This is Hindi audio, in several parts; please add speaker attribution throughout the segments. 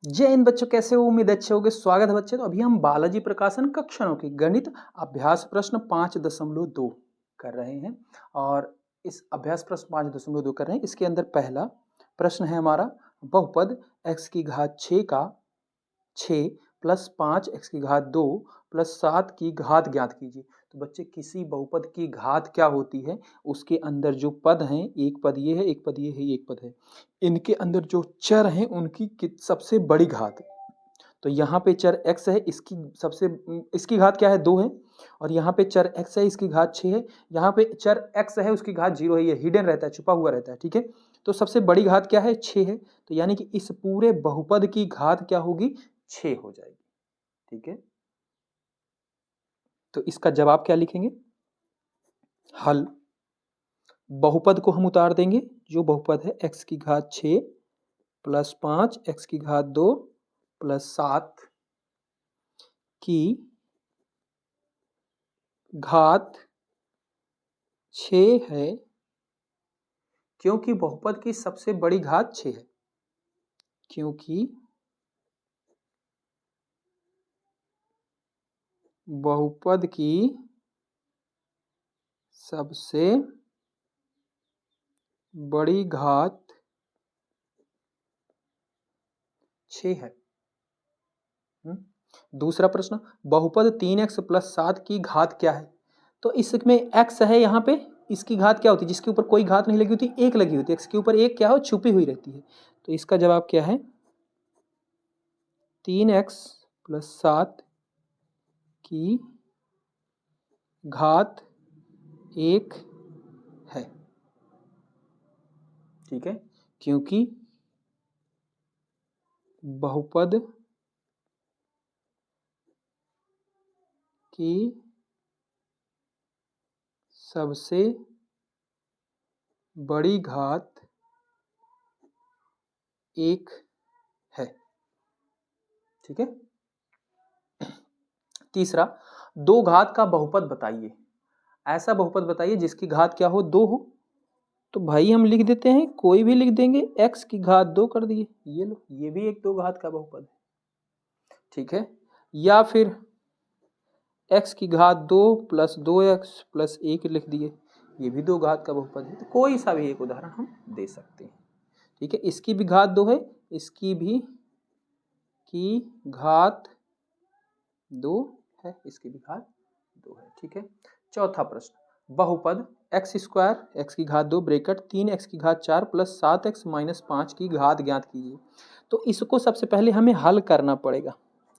Speaker 1: जय हिंद बच्चों, कैसे हो? उम्मीद अच्छे होगे। स्वागत है बच्चे। तो अभी हम बालाजी प्रकाशन कक्षाओं की गणित अभ्यास प्रश्न 5.2 कर रहे हैं और इस अभ्यास प्रश्न 5.2 कर रहे हैं। इसके अंदर पहला प्रश्न है हमारा, बहुपद x की घात 6 का 6 प्लस 5 x की घात 2 प्लस 7 की घात ज्ञात कीजिए। तो बच्चे, किसी बहुपद की घात क्या होती है, उसके अंदर जो पद हैं, एक पद ये है, एक पद ये है, एक पद है, इनके अंदर जो चर हैं उनकी सबसे बड़ी घात। तो यहाँ पे चर x है, इसकी घात क्या है, 2 है, और यहाँ पे चर x है, इसकी घात 6 है। यहाँ पे चर x है, उसकी घात 0 है, ये हिडन रहता है, छुपा हुआ रहता है, ठीक है। तो सबसे बड़ी घात क्या है, 6 है। तो यानी कि इस पूरे बहुपद की घात क्या होगी, 6 हो जाएगी, ठीक है। तो इसका जवाब क्या लिखेंगे, हल। बहुपद को हम उतार देंगे, जो बहुपद है x की घात 6 प्लस 5 x की घात 2 प्लस 7 की घात 6 है, क्योंकि बहुपद की सबसे बड़ी घात 6 है, क्योंकि बहुपद की सबसे बड़ी घात 6 है। दूसरा प्रश्न, बहुपद 3x प्लस 7 की घात क्या है। तो इसमें x है, यहाँ पे इसकी घात क्या होती है, जिसके ऊपर कोई घात नहीं लगी होती, एक लगी होती है, x के ऊपर एक क्या हो, छुपी हुई रहती है। तो इसका जवाब क्या है, 3x प्लस 7 की घात 1 है, ठीक है, क्योंकि बहुपद की सबसे बड़ी घात 1 है, ठीक है। तीसरा, दो घात का बहुपद बताइए। ऐसा बहुपद बताइए जिसकी घात क्या हो, 2 हो। तो भाई हम लिख देते हैं, कोई भी लिख देंगे, x की घात 2 कर दिए, ये लो, ये भी एक दो घात का बहुपद है, ठीक है। या फिर x की घात 2 प्लस 2x प्लस 1 लिख दिए, ये भी दो घात का बहुपद है। तो कोई सा भी एक उदाहरण हम दे सकते हैं, ठीक है। इसकी भी घात 2 है, इसकी भी की घात 2 है, इसकी भी घात 2 है, ठीक है। चौथा प्रश्न, बहुपद एक्स स्क्वायर एक्स की घात 2 ब्रेकेट 3x की घात 4 प्लस 7x माइनस 5 की घात ज्ञात कीजिए। तो इसको सबसे पहले हमें हल करना पड़ेगा,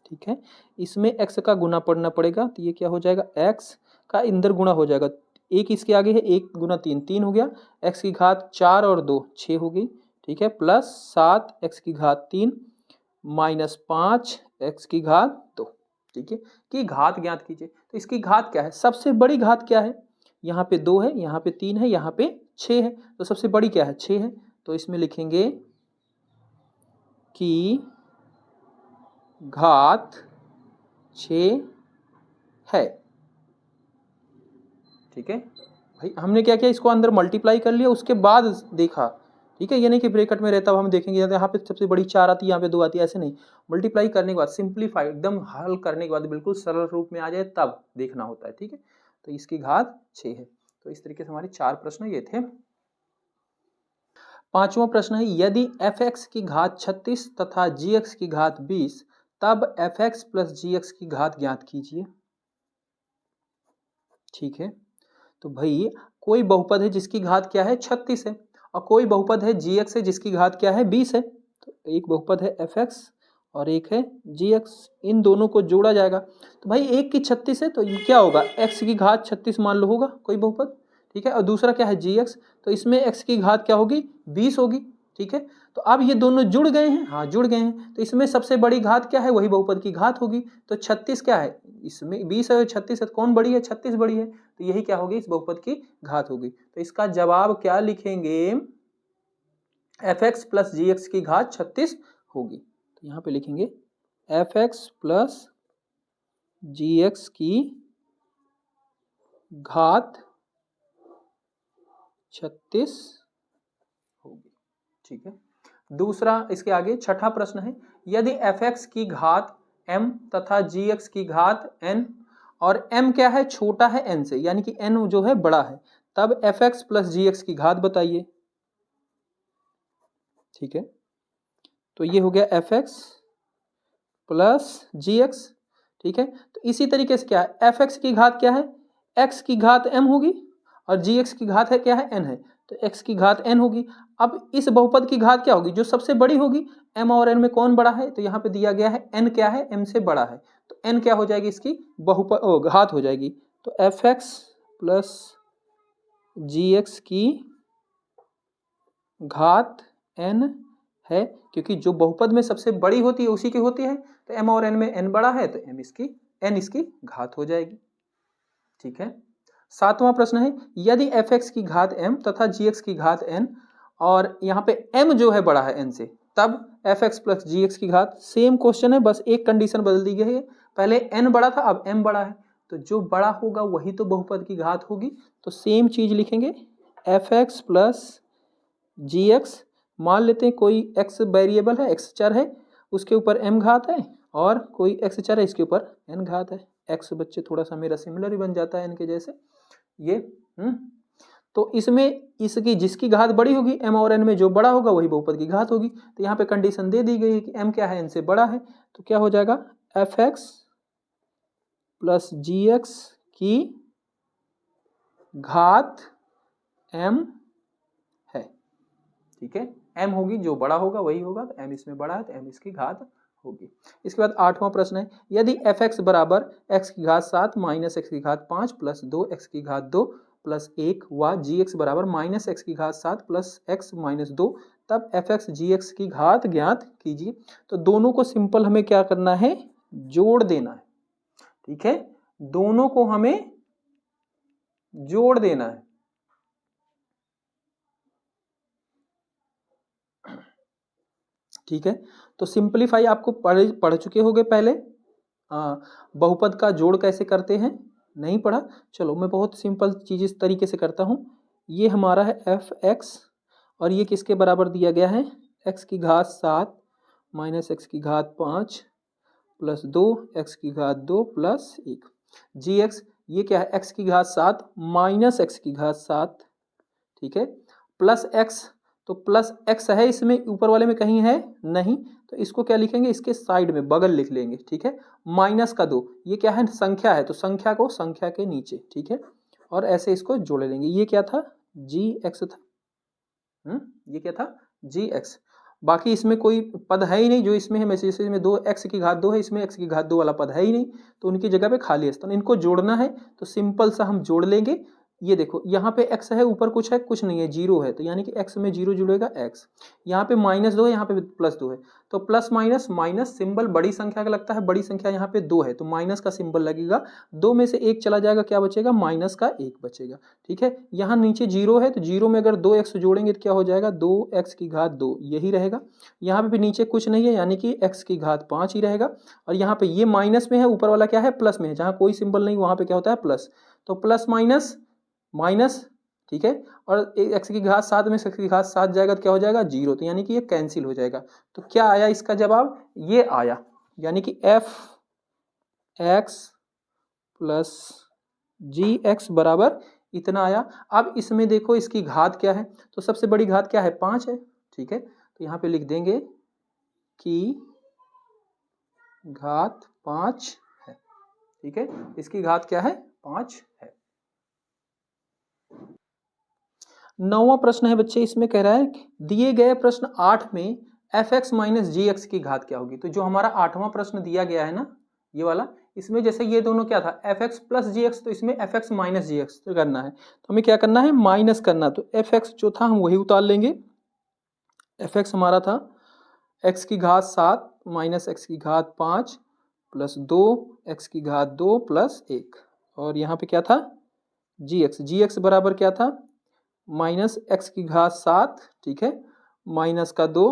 Speaker 1: ठीक है। इसमें x का गुना पढ़ना पड़ेगा, तो ये क्या हो जाएगा, x का इंदर गुणा हो जाएगा, एक इसके आगे है, 1 गुना 3 3 हो गया, x की घात 4 और 2 6 हो गई, ठीक है, प्लस 7x की घात 3 माइनस 5x की घात 2, ठीक है, कि घात ज्ञात कीजिए। तो इसकी घात क्या है, सबसे बड़ी घात क्या है, यहाँ पे 2 है, यहाँ पे 3 है, यहाँ पे 6 है, तो सबसे बड़ी क्या है, 6 है। तो इसमें लिखेंगे कि घात 6 है, ठीक है। भाई हमने क्या किया, इसको अंदर मल्टीप्लाई कर लिया, उसके बाद देखा, ठीक है। ये नहीं कि ब्रैकेट में रहता हुआ हम देखेंगे यहाँ पे सबसे बड़ी 4 आती है, यहाँ पे 2 आती है, ऐसे नहीं। मल्टीप्लाई करने के बाद, सिंप्लीफाई एकदम हल करने के बाद बिल्कुल सरल रूप में आ जाए तब देखना होता है, ठीक है। तो इसकी घात 6 है। तो इस तरीके से हमारे 4 प्रश्न ये थे। पांचवा प्रश्न है, यदि f(x) की घात 36 तथा g(x) की घात 20, तब f(x) प्लस g(x) की घात ज्ञात कीजिए, ठीक है। तो भाई कोई बहुपद है जिसकी घात क्या है, 36 है, और कोई बहुपद है gx है जिसकी घात क्या है, 20 है। तो एक बहुपद है fx और एक है gx, इन दोनों को जोड़ा जाएगा। तो भाई एक की 36 है, तो क्या होगा, x की घात 36 मान लो होगा कोई बहुपद, ठीक है। और दूसरा क्या है, gx, तो इसमें x की घात क्या होगी, 20 होगी, ठीक है। तो अब ये दोनों जुड़ गए हैं, हाँ जुड़ गए हैं, तो इसमें सबसे बड़ी घात क्या है, वही बहुपद की घात होगी। तो 36 क्या है, इसमें 20 है, 36 है, कौन बड़ी है, 36 बड़ी है, तो यही क्या होगी, इस बहुपद की घात होगी। तो इसका जवाब क्या लिखेंगे, fx प्लस gx की घात 36 होगी। तो यहाँ पे लिखेंगे fx प्लस gx की घात 36 होगी, ठीक है। दूसरा, इसके आगे छठा प्रश्न है, यदि एफ एक्स की घात m तथा जी एक्स की घात n और m क्या है, छोटा है n से, यानी कि n जो है बड़ा है, तब एफ एक्स प्लस जी एक्स की घात बताइए। ठीक है, तो ये हो गया एफ एक्स प्लस जी एक्स। ठीक है, तो इसी तरीके से क्या है, एफ एक्स की घात क्या है, x की घात m होगी और जी एक्स की घात है क्या है, n है, तो x की घात n होगी। अब इस बहुपद की घात क्या होगी, जो सबसे बड़ी होगी। m और n में कौन बड़ा है, तो यहाँ पे दिया गया है n क्या है, m से बड़ा है, तो n क्या हो जाएगी, इसकी बहुपद घात हो जाएगी। तो एफ एक्स प्लस जी एक्स की घात n है, क्योंकि जो बहुपद में सबसे बड़ी होती है उसी की होती है, तो m और n में n बड़ा है तो n इसकी घात हो जाएगी। ठीक है, सातवां प्रश्न है, यदि एफ एक्स की घात m तथा जी एक्स की घात n और यहाँ पे m जो है बड़ा है n से, तब एफ एक्स प्लस जी एक्स की घात। सेम क्वेश्चन है, बस एक कंडीशन बदल दी गई है, पहले n बड़ा था अब m बड़ा है, तो जो बड़ा होगा वही तो बहुपद की घात होगी, तो सेम चीज लिखेंगे, एफ एक्स प्लस जी एक्स। मान लेते हैं कोई x वेरिएबल है, x चर है, उसके ऊपर m घात है, और कोई x चर है, इसके ऊपर n घात है। x बच्चे थोड़ा सा मेरा सिमिलर ही बन जाता है n के जैसे ये। तो इसमें इसकी जिसकी घात बड़ी होगी m और n में जो बड़ा होगा वही बहुपद की घात होगी। तो यहाँ पे कंडीशन दे दी गई है कि m क्या है, n से बड़ा है, तो क्या हो जाएगा, एफ एक्स प्लस जी एक्स की घात m है। ठीक है, m होगी, जो बड़ा होगा वही होगा, तो m इसमें बड़ा है तो m इसकी घात होगी। इसके बाद आठवां प्रश्न है, यदि एफ एक्स बराबर x की घात 7 माइनस एक्स की घात 5 प्लस 2 x की घात 2 प्लस 1 व जी एक्स बराबर माइनस एक्स की घात 7 प्लस एक्स माइनस 2, तब एफ एक्स जी एक्स की घात ज्ञात कीजिए। तो दोनों को सिंपल हमें क्या करना है, जोड़ देना है। ठीक है, दोनों को हमें जोड़ देना है। ठीक है, तो सिंपलीफाई आपको पढ़ चुके होंगे पहले, बहुपद का जोड़ कैसे करते हैं, नहीं पढ़ा, चलो मैं बहुत सिंपल चीज इस तरीके से करता हूँ। ये हमारा है एफ एक्स और ये किसके बराबर दिया गया है, x की घात 7 माइनस एक्स की घात 5 प्लस 2 x की घात 2 प्लस 1। जी एक्स ये क्या है, x की घात 7 माइनस एक्स की घात 7, ठीक है, प्लस x, तो प्लस x है इसमें, ऊपर वाले में कहीं है नहीं, तो इसको क्या लिखेंगे, इसके साइड में बगल लिख लेंगे। ठीक है, माइनस का 2, ये क्या है, संख्या है, तो संख्या को संख्या के नीचे। ठीक है, और ऐसे इसको जोड़ लेंगे। ये क्या था, जी एक्स था, ये क्या था, जी एक्स। बाकी इसमें कोई पद है ही नहीं जो इसमें है, मैसेज में 2 x की घात 2 है, इसमें x की घात 2 वाला पद है ही नहीं, तो उनकी जगह पे खाली स्थान। इनको जोड़ना है तो सिंपल सा हम जोड़ लेंगे। ये देखो यहाँ पे x है, ऊपर कुछ है, कुछ नहीं है, जीरो है, तो यानी कि x में जीरो जुड़ेगा x। यहाँ पे -2 है, यहाँ पे +2 है, तो प्लस माइनस, माइनस सिंबल बड़ी संख्या का लगता है, बड़ी संख्या यहाँ पे 2 है तो माइनस का सिंबल लगेगा, 2 में से 1 चला जाएगा, क्या बचेगा, माइनस का 1 बचेगा। ठीक है, यहाँ नीचे जीरो है, तो जीरो में अगर 2x जोड़ेंगे तो क्या हो जाएगा, 2x की घात 2, यही रहेगा। यहाँ पे भी नीचे कुछ नहीं है, यानी कि x की घात 5 ही रहेगा। और यहाँ पे ये माइनस में है, ऊपर वाला क्या है, प्लस में है, जहाँ कोई सिंबल नहीं वहाँ पे क्या होता है, प्लस, तो प्लस माइनस माइनस। ठीक है, और x की घात 7 में x की घात 7 जाएगा तो क्या हो जाएगा, जीरो, तो यानी कि ये कैंसिल हो जाएगा। तो क्या आया इसका जवाब, ये आया, यानी कि एफ एक्स प्लस जी एक्स बराबर इतना आया। अब इसमें देखो इसकी घात क्या है, तो सबसे बड़ी घात क्या है, 5 है। ठीक है, तो यहाँ पे लिख देंगे कि घात 5 है। ठीक है, इसकी घात क्या है, 5 है। 9वां प्रश्न है बच्चे, इसमें कह रहा है दिए गए प्रश्न 8 में एफ एक्स माइनस जी एक्स की घात क्या होगी। तो जो हमारा 8वां प्रश्न दिया गया है ना, ये वाला, इसमें जैसे ये दोनों क्या था, एफ एक्स प्लस जी एक्स, तो इसमें एफ एक्स माइनस जी एक्स करना है, तो हमें क्या करना है, माइनस करना। तो एफ एक्स जो था हम वही उतार लेंगे। एफ एक्स हमारा था एक्स की घात 7 माइनस एक्स की घात 5 प्लस 2 एक्स की घात 2 प्लस 1, और यहाँ पे क्या था, जी एक्स बराबर क्या था, माइनस एक्स की घात 7, ठीक है, माइनस का 2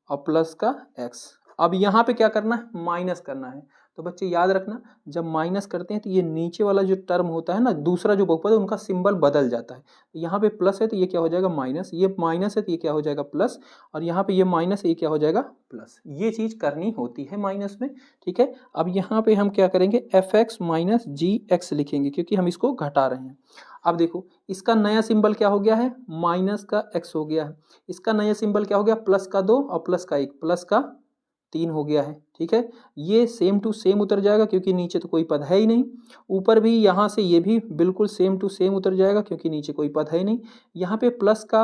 Speaker 1: और प्लस का x। अब यहाँ पे क्या करना है, माइनस करना है। तो बच्चे याद रखना, जब माइनस करते हैं तो ये नीचे वाला जो टर्म होता है ना, दूसरा जो बहुपद है उनका सिंबल बदल जाता है। यहाँ पे प्लस है तो ये क्या हो जाएगा माइनस, ये माइनस है तो ये क्या हो जाएगा प्लस, और यहाँ पे ये माइनस है ये क्या हो जाएगा प्लस। ये चीज़ करनी होती है माइनस में, ठीक है। अब यहाँ पे हम क्या करेंगे, एफ एक्स माइनस जी एक्स लिखेंगे क्योंकि हम इसको घटा रहे हैं। अब देखो इसका नया सिंबल क्या हो गया है, माइनस का एक्स हो गया है। इसका नया सिंबल क्या हो गया, प्लस का 2 और प्लस का 1, प्लस का 3 हो गया है, ठीक है। ये सेम टू सेम उतर जाएगा क्योंकि नीचे तो कोई पद है ही नहीं। ऊपर भी यहाँ से ये भी बिल्कुल सेम टू सेम उतर जाएगा क्योंकि नीचे कोई पद है ही नहीं। यहाँ पे प्लस का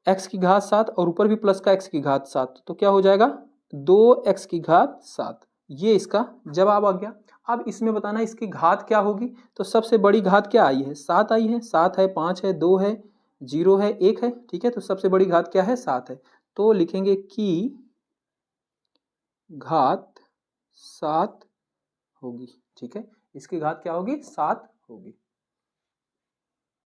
Speaker 1: x की घात 7 और ऊपर भी प्लस का x की घात 7, तो क्या हो जाएगा 2x की घात 7। ये इसका जवाब आ गया। अब इसमें बताना इसकी घात क्या होगी, तो सबसे बड़ी घात क्या आई है, 7 आई है। 7 है, 5 है, 2 है, 0 है, 1 है, ठीक है। तो सबसे बड़ी घात क्या है, 7 है। तो लिखेंगे कि घात 7 होगी, ठीक है। इसकी घात क्या होगी, 7 होगी।